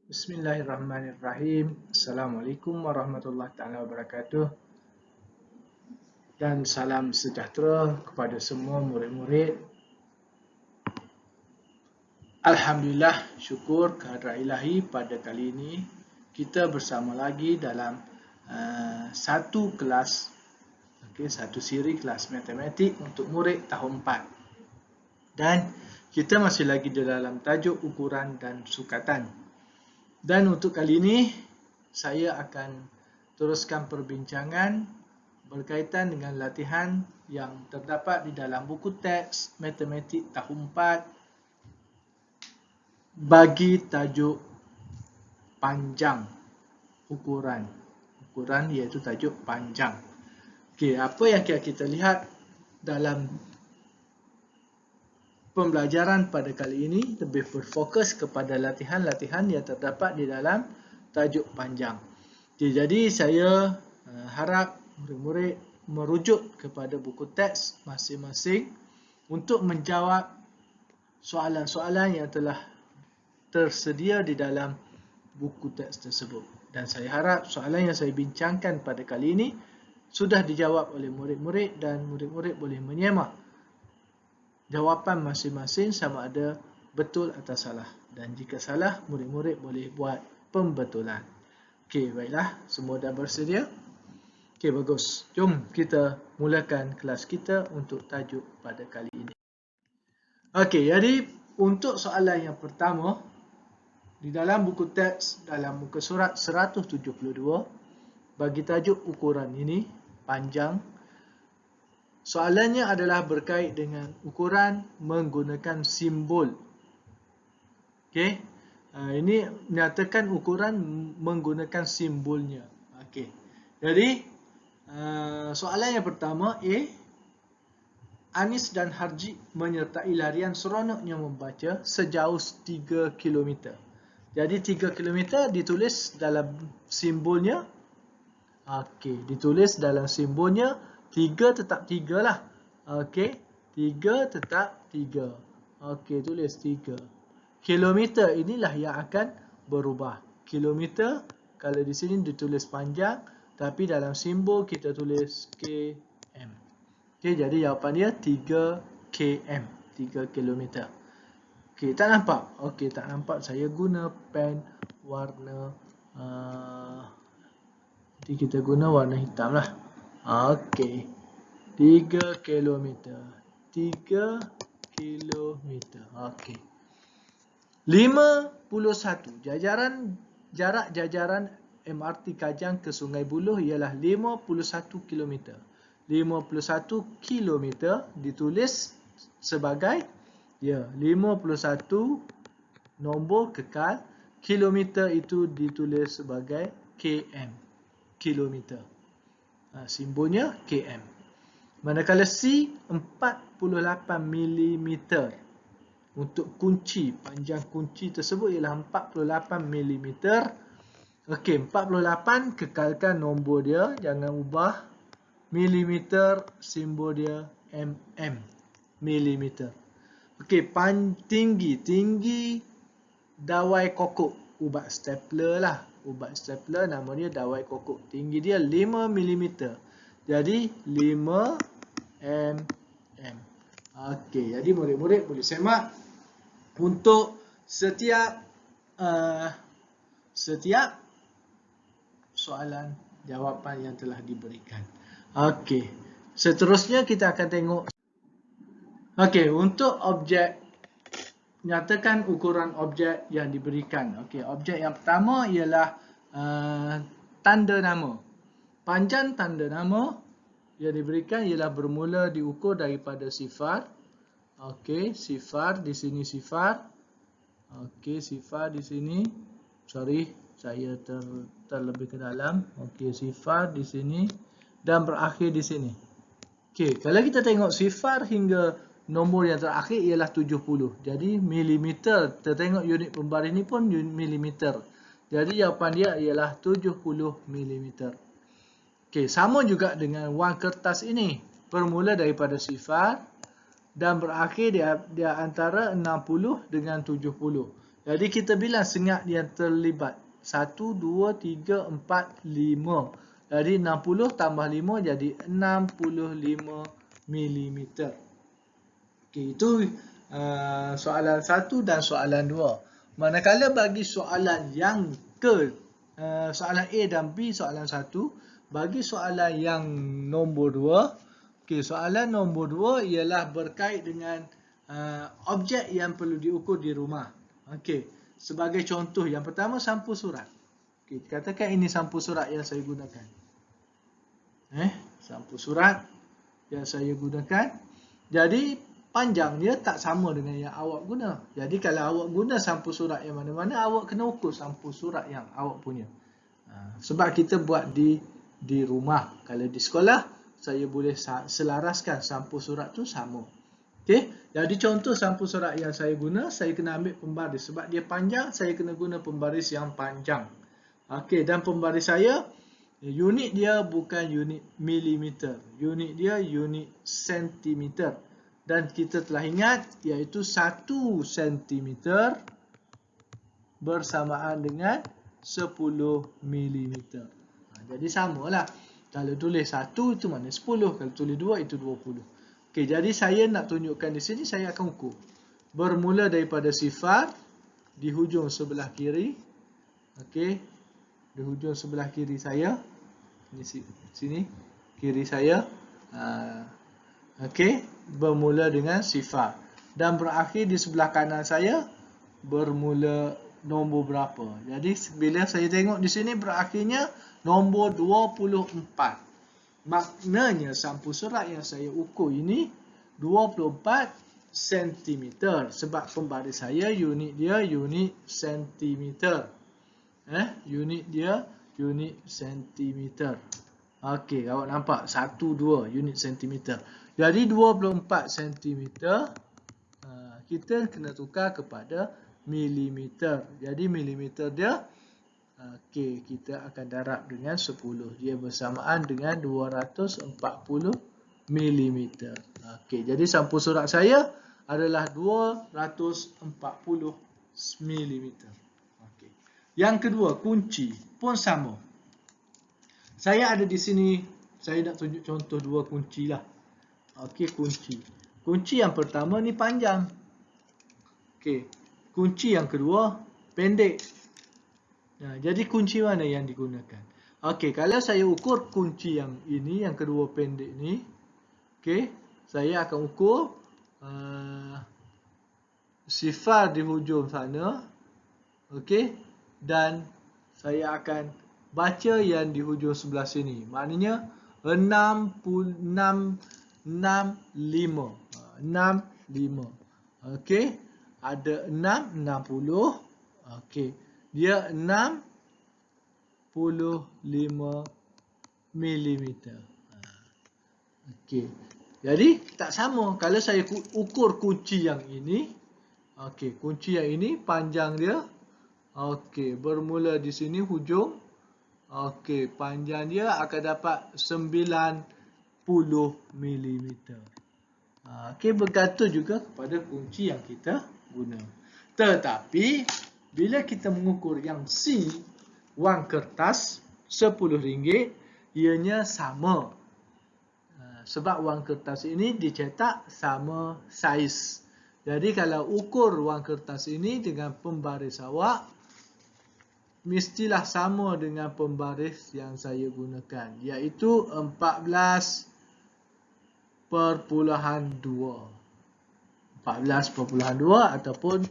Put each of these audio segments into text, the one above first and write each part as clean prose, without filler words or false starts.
Bismillahirrahmanirrahim. Assalamualaikum warahmatullahi taala wabarakatuh. Dan salam sejahtera kepada semua murid-murid. Alhamdulillah, syukur kehadrat ilahi pada kali ini kita bersama lagi dalam satu kelas, satu siri kelas matematik untuk murid tahun 4. Dan kita masih lagi di dalam tajuk ukuran dan sukatan. Dan untuk kali ini saya akan teruskan perbincangan berkaitan dengan latihan yang terdapat di dalam buku teks matematik tahun 4 bagi tajuk panjang ukuran. Ukuran iaitu tajuk panjang. Okey, apa yang kita lihat dalam pembelajaran pada kali ini lebih berfokus kepada latihan-latihan yang terdapat di dalam tajuk panjang. Jadi saya harap murid-murid merujuk kepada buku teks masing-masing untuk menjawab soalan-soalan yang telah tersedia di dalam buku teks tersebut. Dan saya harap soalan yang saya bincangkan pada kali ini sudah dijawab oleh murid-murid dan murid-murid boleh menyemak jawapan masing-masing sama ada betul atau salah. Dan jika salah, murid-murid boleh buat pembetulan. Okey, baiklah. Semua dah bersedia? Okey, bagus. Jom kita mulakan kelas kita untuk tajuk pada kali ini. Okey, jadi untuk soalan yang pertama, di dalam buku teks, dalam muka surat 172, bagi tajuk ukuran ini, panjang, soalannya adalah berkait dengan ukuran menggunakan simbol. Okey. Ini menyatakan ukuran menggunakan simbolnya. Okey. Jadi soalan yang pertama A, Anis dan Harji menyertai larian seronoknya membaca sejauh 3 km. Jadi 3 km ditulis dalam simbolnya. Okey, ditulis dalam simbolnya 3 tetap 3 lah. Okey, 3 tetap 3. Okey, tulis 3. Kilometer inilah yang akan berubah. Kilometer kalau di sini ditulis panjang, tapi dalam simbol kita tulis km. Okey, jadi jawapan dia 3 km, 3 kilometer. Okey, tak nampak? Okey, tak nampak. Saya guna pen warna jadi kita guna warna hitam lah. Okey. 3 km. 3 km. Okey. 51. Jarak jajaran MRT Kajang ke Sungai Buloh ialah 51 km. 51 km ditulis sebagai 51 nombor kekal. Kilometer itu ditulis sebagai km. Kilometer. Simbolnya km. Manakala C 48 mm. Untuk kunci, panjang kunci tersebut ialah 48 mm. Okey, 48 kekalkan nombor dia, jangan ubah. Milimeter simbol dia mm. Milimeter. Okey, tinggi dawai kokok, ubat stapler lah. Ubat stapler nama dia dawai kokok. Tinggi dia 5 mm. Jadi 5 mm. Okey, jadi murid-murid boleh semak untuk setiap soalan jawapan yang telah diberikan. Okey, seterusnya kita akan tengok. Okey, untuk objek, nyatakan ukuran objek yang diberikan. Okey, objek yang pertama ialah tanda nama. Panjang tanda nama yang diberikan ialah bermula diukur daripada sifar. Okey, sifar di sini sifar. Okey, sifar di sini. Sorry, saya terlebih ke dalam. Okey, sifar di sini dan berakhir di sini. Okey, kalau kita tengok sifar hingga nombor yang terakhir ialah 70. Jadi milimeter, kita tengok unit pembaris ni pun milimeter. Jadi jawapan dia ialah 70 milimeter. Okey, sama juga dengan wang kertas ini. Bermula daripada sifar dan berakhir dia antara 60 dengan 70. Jadi kita bilang sengat yang terlibat. 1, 2, 3, 4, 5. Jadi 60 tambah 5 jadi 65 mm. Okey, itu soalan 1 dan soalan 2. Manakala bagi soalan yang soalan A dan B soalan 1, bagi soalan yang nombor 2, okey, soalan nombor 2 ialah berkait dengan objek yang perlu diukur di rumah. Okey, sebagai contoh yang pertama sampul surat. Okey, katakan ini sampul surat yang saya gunakan. Sampul surat yang saya gunakan. Jadi panjangnya tak sama dengan yang awak guna. Jadi kalau awak guna sampul surat yang mana-mana, awak kena ukur sampul surat yang awak punya. Sebab kita buat di rumah. Kalau di sekolah, saya boleh selaraskan sampul surat tu sama. Okey, jadi contoh sampul surat yang saya guna, saya kena ambil pembaris. Sebab dia panjang, saya kena guna pembaris yang panjang. Okey, dan pembaris saya, unit dia bukan unit milimeter. Unit dia unit sentimeter. Dan kita telah ingat, iaitu 1 sentimeter bersamaan dengan 10 milimeter. Jadi samalah. Kalau tulis 1 itu mana 10. Kalau tulis 2 itu 20. Okey, jadi saya nak tunjukkan di sini, saya akan ukur. Bermula daripada sifar di hujung sebelah kiri. Okey, di hujung sebelah kiri saya. Di sini kiri saya. Okey, bermula dengan sifar. Dan berakhir di sebelah kanan saya bermula nombor berapa. Jadi bila saya tengok di sini berakhirnya nombor 24. Maknanya sampul surat yang saya ukur ini 24 cm. Sebab pembaris saya unit dia unit sentimeter. Unit dia unit sentimeter. Okey, awak nampak 1, 2 unit sentimeter. Jadi 24 cm kita kena tukar kepada milimeter. Jadi milimeter dia, okey, kita akan darab dengan 10. Dia bersamaan dengan 240 milimeter. Okey, jadi sampul surat saya adalah 240 milimeter. Okey. Yang kedua, kunci pun sama. Saya ada di sini, saya nak tunjuk contoh dua kunci lah. Okey, kunci. Kunci yang pertama ni panjang. Okey, kunci yang kedua pendek. Jadi kunci mana yang digunakan? Okey, kalau saya ukur kunci yang ini, yang kedua pendek ni, okey, saya akan ukur sifar di hujung sana, okey, dan saya akan baca yang di hujung sebelah sini. Maknanya 65. Okey, ada 6, 60. Okey, dia 65 milimeter. Okey, jadi tak sama. Kalau saya ukur kunci yang ini, okey, kunci yang ini panjang dia, okey, bermula di sini hujung. Okey, panjang dia akan dapat 90 milimeter. Okey, bergantung juga kepada kunci yang kita guna. Tetapi bila kita mengukur yang C, wang kertas RM10, ianya sama. Sebab wang kertas ini dicetak sama saiz. Jadi kalau ukur wang kertas ini dengan pembaris awak, mestilah sama dengan pembaris yang saya gunakan, iaitu 14.2. 14.2 ataupun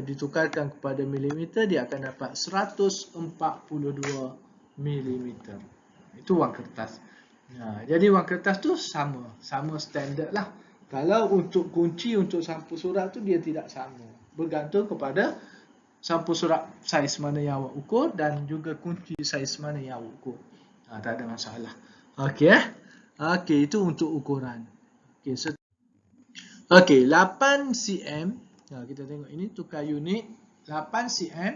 ditukarkan kepada milimeter, dia akan dapat 142 milimeter. Itu wang kertas. Jadi wang kertas tu sama standard lah. Kalau untuk kunci, untuk sampul surat tu dia tidak sama. Bergantung kepada sampul surat saiz mana yang awak ukur dan juga kunci saiz mana yang awak ukur. Tak ada masalah. Okey, okey, itu untuk ukuran. Okey, 8 cm. Kita tengok ini tukar unit 8 cm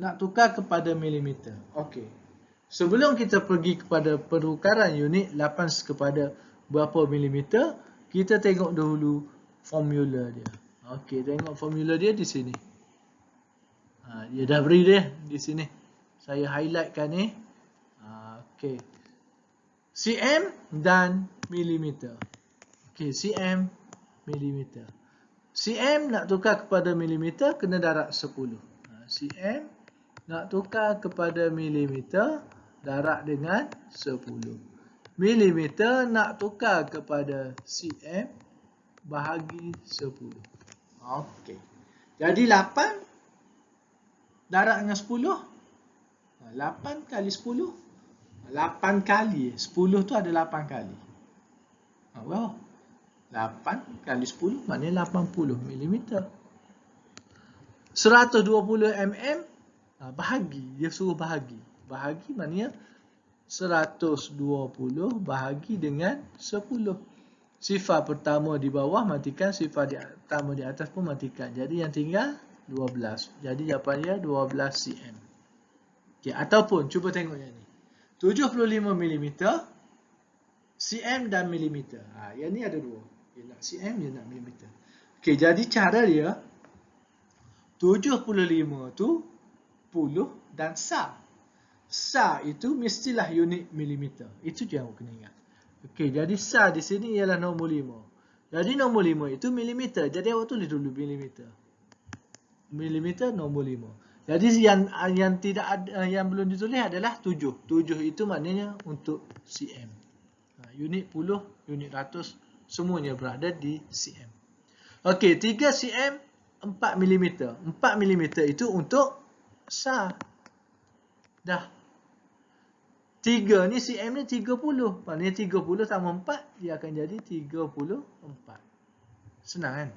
nak tukar kepada milimeter. Okey. Sebelum kita pergi kepada penukaran unit 8 kepada berapa milimeter, kita tengok dahulu formula dia. Okey, tengok formula dia di sini. Dia dah beri dia di sini. Saya highlightkan ni. Okey. cm dan milimeter. Okey, cm, milimeter. cm nak tukar kepada milimeter kena darab 10. cm nak tukar kepada milimeter darab dengan 10. Milimeter nak tukar kepada cm bahagi 10. Okey. Jadi 8 darab dengan 10. 8 kali 10. 8 kali. 10 tu ada 8 kali. Wow. 8 kali 10 maknanya 80 mm. 120 mm bahagi. Dia suruh bahagi. Bahagi maknanya 120 bahagi dengan 10. Sifar pertama di bawah matikan, sifar pertama di atas pun matikan. Jadi yang tinggal 12. Jadi jawapannya 12 cm. Okay, ataupun cuba tengok yang ni. 75 mm, cm dan milimeter. Yang ni ada dua. Dia nak cm, dia nak milimeter. Okey, jadi cara dia 75 tu puluh dan sar. Sar itu mestilah unit milimeter. Itu je yang kena ingat. Okey, jadi sar di sini ialah nombor 5. Jadi nombor 5 itu milimeter. Jadi awak tulis dulu milimeter. Milimeter nombor 5. Jadi yang tidak ada, yang belum ditulis adalah 7. 7 itu maknanya untuk cm. Unit puluh, unit ratus, semuanya berada di cm. Okey, 3 cm 4 mm. 4 mm itu untuk sar. Dah. 3 ni cm ni 30. Maknanya 30 tambah 4 dia akan jadi 34. Senang kan?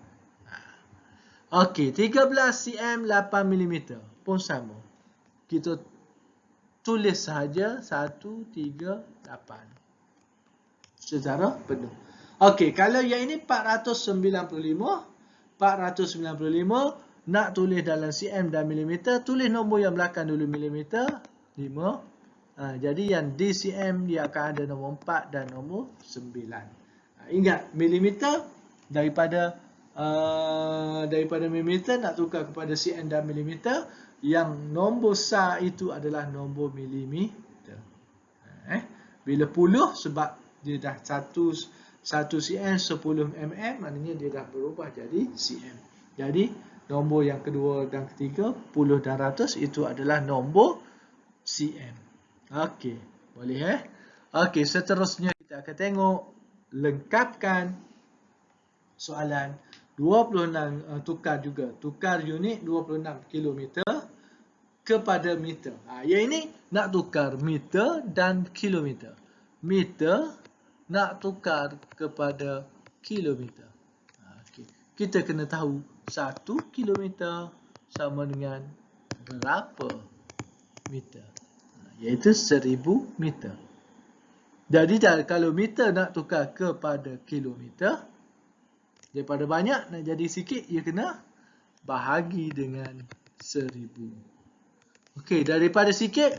Okey, 13 cm 8 mm pun sama. Kita tulis sahaja 138 secara penuh. Okey, kalau yang ini 495 nak tulis dalam cm dan milimeter, tulis nombor yang belakang dulu milimeter 5. Jadi yang di cm dia akan ada nombor 4 dan nombor 9. Ingat milimeter daripada milimeter nak tukar kepada cm dan milimeter, yang nombor sar itu adalah nombor milimeter. Bila puluh sebab dia dah 1 cm 10 mm, maknanya dia dah berubah jadi cm. Jadi nombor yang kedua dan ketiga, puluh dan ratus, itu adalah nombor cm. Okey, boleh Okey, seterusnya kita akan tengok lengkapkan soalan 26, tukar unit 26 km kepada meter. Yang ini nak tukar meter dan kilometer. Meter nak tukar kepada kilometer. Okay. Kita kena tahu 1 kilometer sama dengan berapa meter. Iaitu 1000 meter. Jadi kalau meter nak tukar kepada kilometer, daripada banyak nak jadi sikit, ia kena bahagi dengan 1000. Okey, daripada sikit,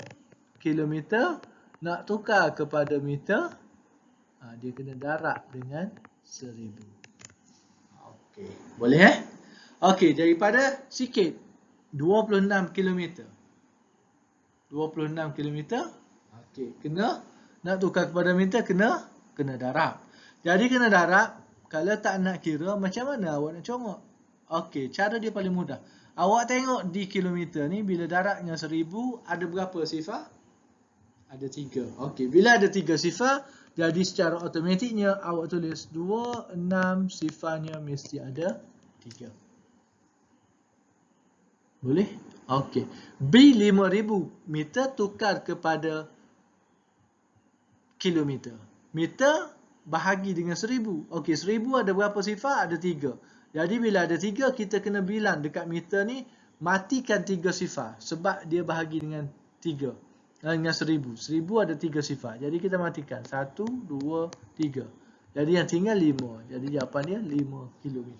kilometer nak tukar kepada meter, dia kena darab dengan 1000. Okey, boleh Okey, daripada sikit 26 km. 26 km. Okey, kena nak tukar kepada meter kena darab. Jadi kena darab, kalau tak nak kira macam mana awak nak comot? Okey, cara dia paling mudah. Awak tengok di kilometer ni bila darab dengan 1000 ada berapa sifar? Ada 3. Okey, bila ada 3 sifar, jadi secara automatiknya awak tulis 26 sifarnya mesti ada 3. Boleh? Okey. B5000 meter tukar kepada kilometer. Meter bahagi dengan 1000. Okey, 1000 ada berapa sifar? Ada 3. Jadi bila ada 3, kita kena bilang dekat meter ni, matikan 3 sifar. Sebab dia bahagi dengan 3. Dengan 1000. 1000 ada 3 sifar. Jadi kita matikan. 1, 2, 3. Jadi yang tinggal 5. Jadi jawapan dia 5 km.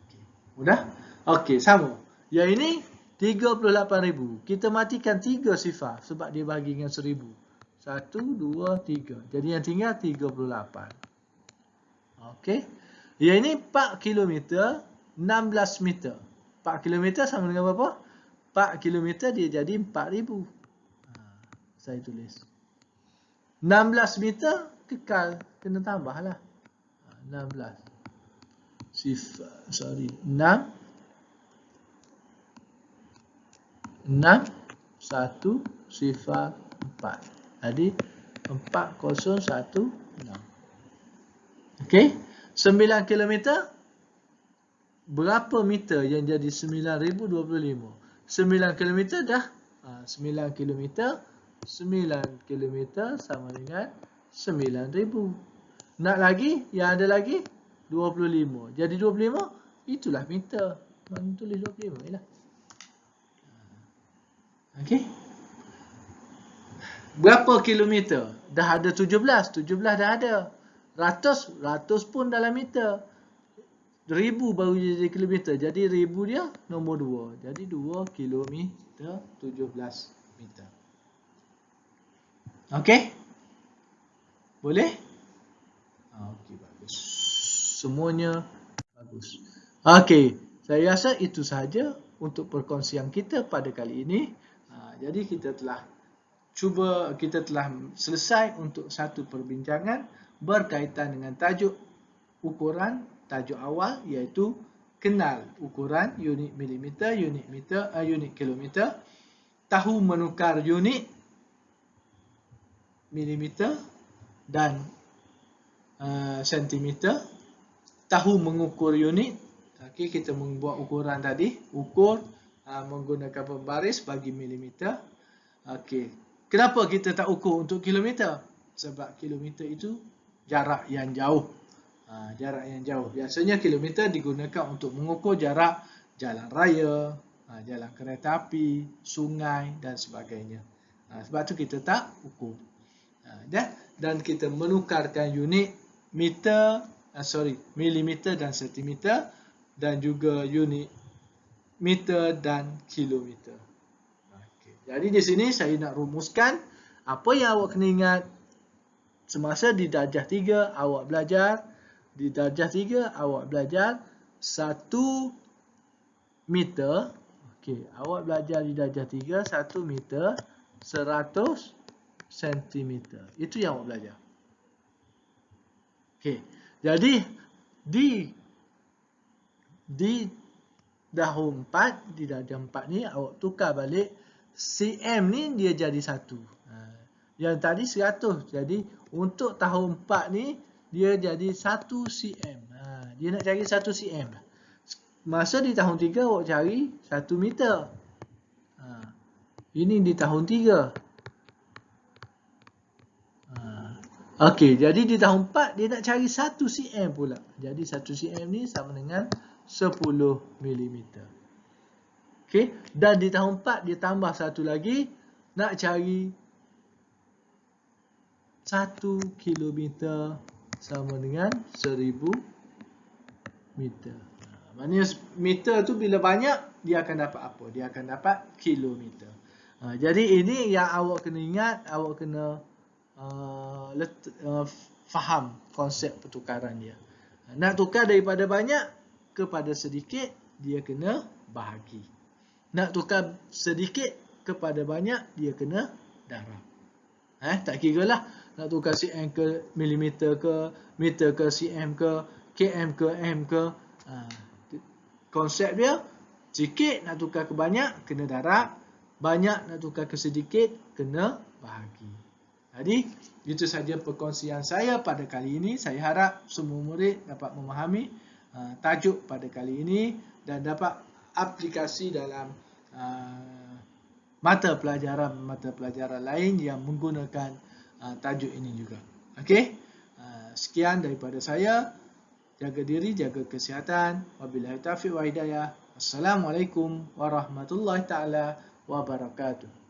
Okey. Mudah? Okey, sama. Yang ini 38,000. Kita matikan 3 sifar. Sebab dia bahagi dengan 1000. 1, 2, 3. Jadi yang tinggal 38. Okey. Yang ini 4 kilometer 16 meter. 4 kilometer sama dengan berapa? 4 kilometer dia jadi 4,000. Saya tulis. 16 meter kekal. Kena tambah lah. 16. 6. 104. Jadi 4016. Okey. 9 kilometer. Berapa meter yang jadi 9,025? 9 kilometer dah. 9 kilometer. 9 kilometer sama dengan 9,000. Nak lagi? Yang ada lagi? 25. Jadi 25. Itulah meter. Mana tulis 25 je lah. Okey. Berapa kilometer? Dah ada 17. 17 dah ada. Ratus pun dalam meter. 1000 baru jadi kilometer. Jadi 1000 dia nombor 2. Jadi 2 kilometer 17 meter. Okey? Boleh? Okey, bagus. Semuanya bagus. Okey, saya rasa itu sahaja untuk perkongsian kita pada kali ini. Jadi kita telah selesai untuk satu perbincangan berkaitan dengan tajuk ukuran, tajuk awal iaitu kenal ukuran unit milimeter, unit meter, unit kilometer, tahu menukar unit milimeter dan sentimeter, tahu mengukur unit. Okey, kita membuat ukuran tadi, ukur menggunakan pembaris bagi milimeter. Okey, kenapa kita tak ukur untuk kilometer? Sebab kilometer itu jarak yang jauh. Jarak yang jauh. Biasanya kilometer digunakan untuk mengukur jarak jalan raya, jalan kereta api, sungai dan sebagainya. Sebab tu kita tak ukur. Dan kita menukarkan unit milimeter dan sentimeter dan juga unit meter dan kilometer. Jadi di sini saya nak rumuskan apa yang awak kena ingat semasa di darjah 3 awak belajar. Di darjah 3 awak belajar 1 meter. Okey, awak belajar di darjah 3 1 meter 100 sentimeter. Itu yang awak belajar. Okey. Jadi di dahulu 4, di darjah 4 ni awak tukar balik cm ni dia jadi 1. Yang tadi 100. Jadi untuk tahun 4 ni dia jadi 1 cm. Dia nak cari 1 cm. Masa di tahun 3 awak cari 1 meter. Ini di tahun 3. Okey, jadi di tahun 4 dia nak cari 1 cm pula. Jadi 1 cm ni sama dengan 10 mm. Okey, dan di tahun 4 dia tambah satu lagi, nak cari 1 kilometer sama dengan 1000 meter. Maknanya meter tu bila banyak dia akan dapat apa? Dia akan dapat kilometer. Jadi ini yang awak kena ingat, awak kena faham konsep pertukaran dia. Nak tukar daripada banyak kepada sedikit, dia kena bahagi. Nak tukar sedikit kepada banyak, dia kena darab. Tak kira lah nak tukar cm ke milimeter ke, meter ke cm ke, km ke m ke. Konsep dia, sikit nak tukar ke banyak, kena darab. Banyak nak tukar ke sedikit, kena bahagi. Jadi, itu saja perkongsian saya pada kali ini. Saya harap semua murid dapat memahami tajuk pada kali ini dan dapat aplikasi dalam mata pelajaran lain yang menggunakan tajuk ini juga. Okey? Sekian daripada saya. Jaga diri, jaga kesihatan. Wabillahi taufiq wa hidayah. Assalamualaikum warahmatullahi taala wabarakatuh.